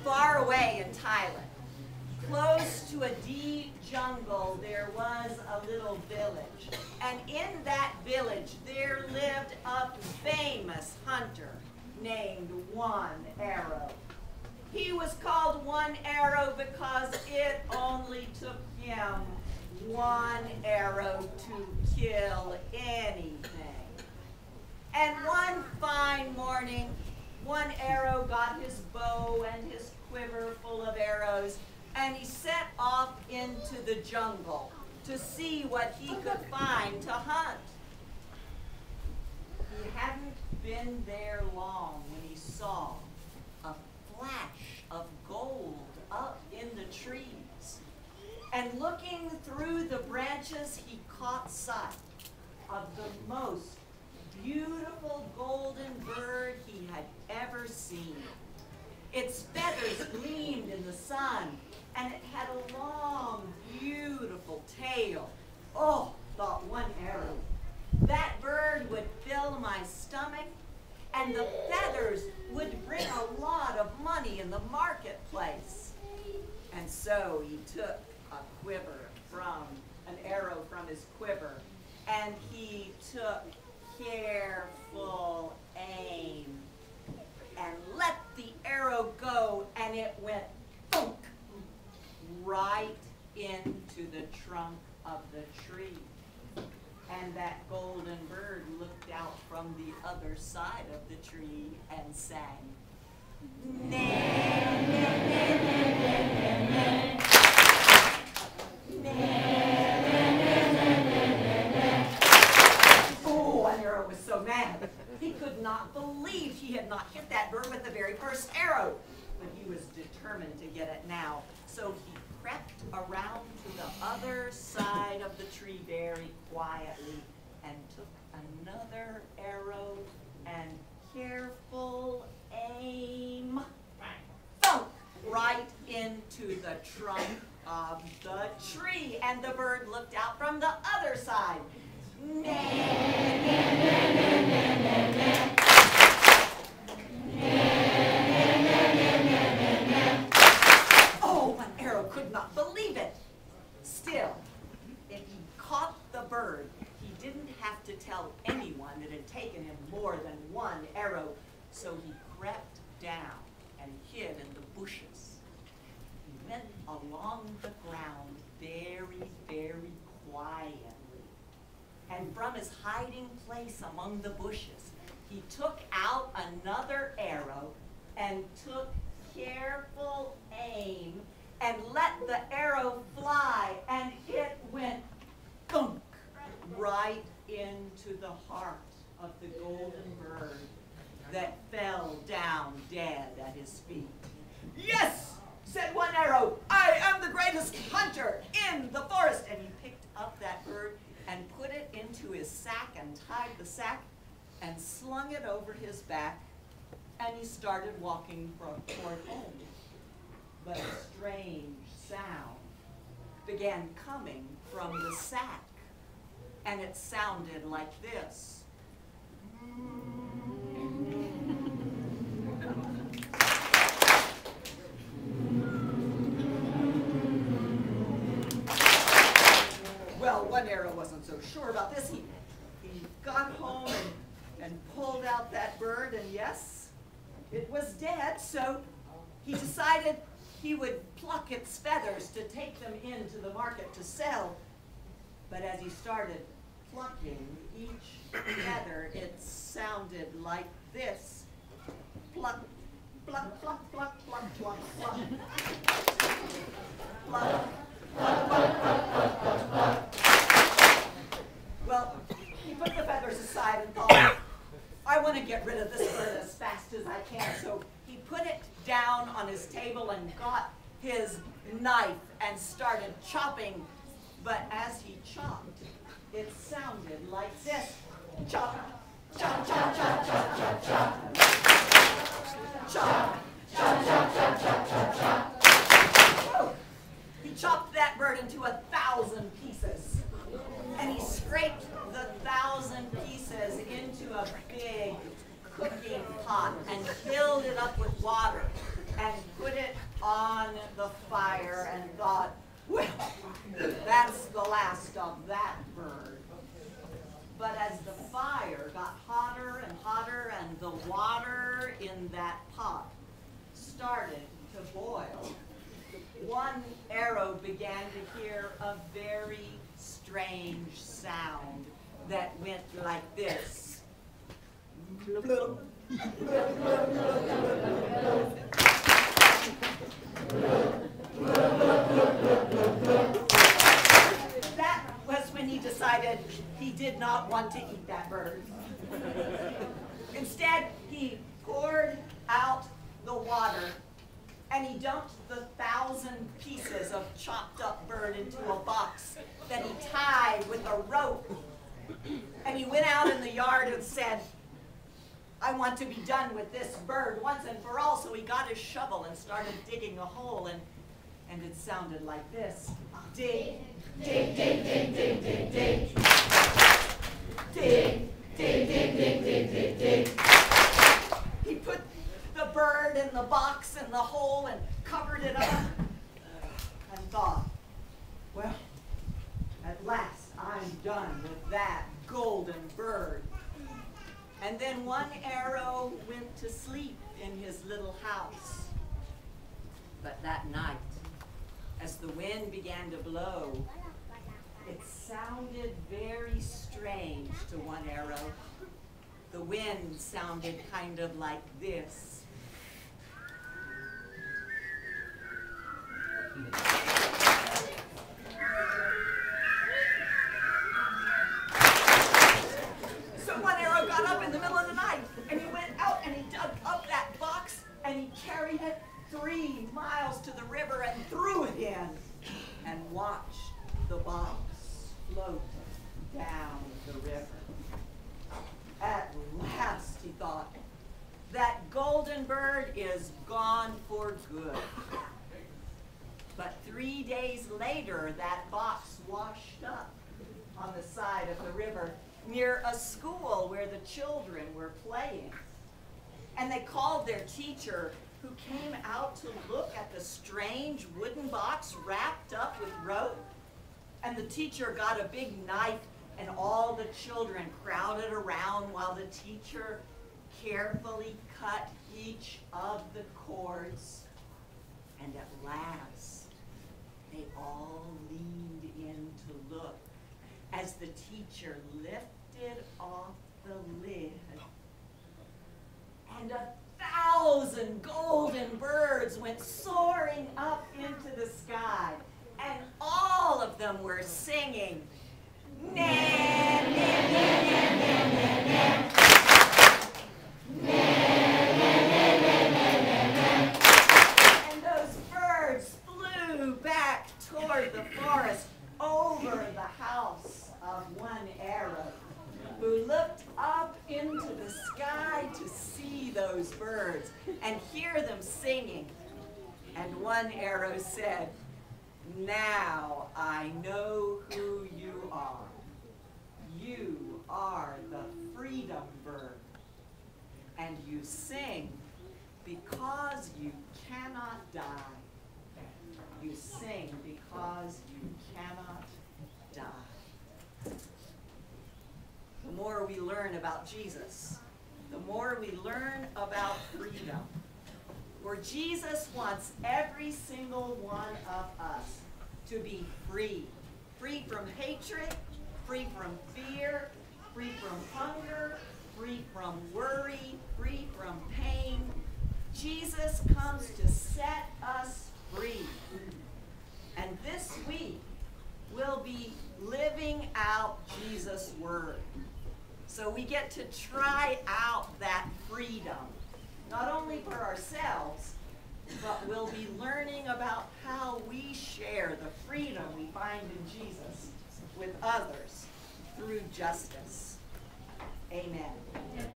Far away in Thailand, close to a deep jungle, there was a little village. And in that village, there lived a famous hunter named One Arrow. He was called One Arrow because it only took him one arrow to kill anything. And one fine morning, One Arrow got his bow and his quiver full of arrows, and he set off into the jungle to see what he could find to hunt. He hadn't been there long when he saw a flash of gold up in the trees. And looking through the branches, he caught sight of the most beautiful golden bird he had ever seen. Its feathers gleamed in the sun, and it had a long, beautiful tail. Oh, thought One Arrow, that bird would fill my stomach, and the feathers would bring a lot of money in the marketplace. And so he took an arrow from his quiver, and he took careful aim and let the arrow go, and it went thunk right into the trunk of the tree. And that golden bird looked out from the other side of the tree and sang, "Nay, nay, nay, nay, nay, nay, Oh, One Arrow was so mad. He could not believe he had not hit that bird with the very first arrow. But he was determined to get it now. So he crept around to the other side of the tree very quietly and took another arrow and careful aim. Thunk! Right into the trunk of the tree. And the bird looked out from the other side. Oh, One Arrow could not believe it. Still, if he caught the bird, he didn't have to tell anyone that it had taken him more than one arrow. So he crept down and hid in the bushes. He went along the ground very, very quietly. And from his hiding place among the bushes, he took out another arrow and took careful aim and let the arrow fly, and it went thunk right into the heart of the golden bird that fell down dead at his feet. "Yes," said One Arrow, "I am the greatest hunter in the forest." And he picked up that bird and put it into his sack and tied the sack and slung it over his back, and he started walking toward home. But a strange sound began coming from the sack, and it sounded like this. Well, One Arrow wasn't so sure about this. He got home and pulled out that bird, and yes, it was dead, so he decided he would pluck its feathers to take them into the market to sell. But as he started plucking each feather, it sounded like this. Pluck, pluck, pluck, pluck, pluck, pluck, pluck. Pluck, pluck, pluck, pluck, pluck, pluck, pluck. Well, he put the feathers aside and thought, I want to get rid of this bird as fast as I can. So he put it down on his table and got his knife and started chopping. But as he chopped, it sounded like this. Chop, chop, chop, chop, chop, chop, chop. Chop, chop, chop, chop, chop, chop, chop. Woo! He chopped that bird into 1,000 pieces. And he scraped the 1,000 pieces into a big cooking pot and filled it up with water and put it on the fire and thought, well, that's the last of that bird. But as the fire got hotter and hotter and the water in that pot started to boil, one arrow began to hear a very strange sound that went like this. That was when he decided he did not want to eat that bird. Instead, he poured out the water and he dumped the 1,000 pieces of chopped up bird into a box that he tied with a rope. And he went out in the yard and said, I want to be done with this bird once and for all. So he got his shovel and started digging a hole, and it sounded like this. Dig, dig, dig, dig, dig, dig, dig. Dig, dig, dig, dig, dig, dig, dig. He put the bird in the box in the hole and covered it up and thought, well, at last I'm done with that golden bird. And then one arrow went to sleep in his little house. But that night, as the wind began to blow, it sounded very strange to one arrow. The wind sounded kind of like this. So one arrow got up in the middle of the night, and he went out and he dug up that box, and he carried it 3 miles to the river and threw it in, and watched the box float down the river. At last, he thought, that golden bird is gone for good. But 3 days later, that box washed up on the side of the river near a school where the children were playing. And they called their teacher, who came out to look at the strange wooden box wrapped up with rope. And the teacher got a big knife, and all the children crowded around while the teacher carefully cut each of the cords. And at last, they all leaned in to look as the teacher lifted off the lid. And 1,000 golden birds went soaring up into the sky. And all of them were singing, na, na, na, na, na, na, na. And those birds flew back toward the forest over the house of one arrow, who looked up into the sky to see those birds and hear them singing. And one arrow said, now I know who you are. You are the freedom bird. And you sing because you cannot die. You sing because you cannot die. The more we learn about Jesus, the more we learn about freedom. For Jesus wants every single one of us to be free. Free from hatred, free from fear, free from hunger, free from worry, free from pain. Jesus comes to set us free. And this week, we'll be living out Jesus' word. So we get to try out that freedom, not only for ourselves, but we'll be learning about how we share the freedom we find in Jesus with others through justice. Amen.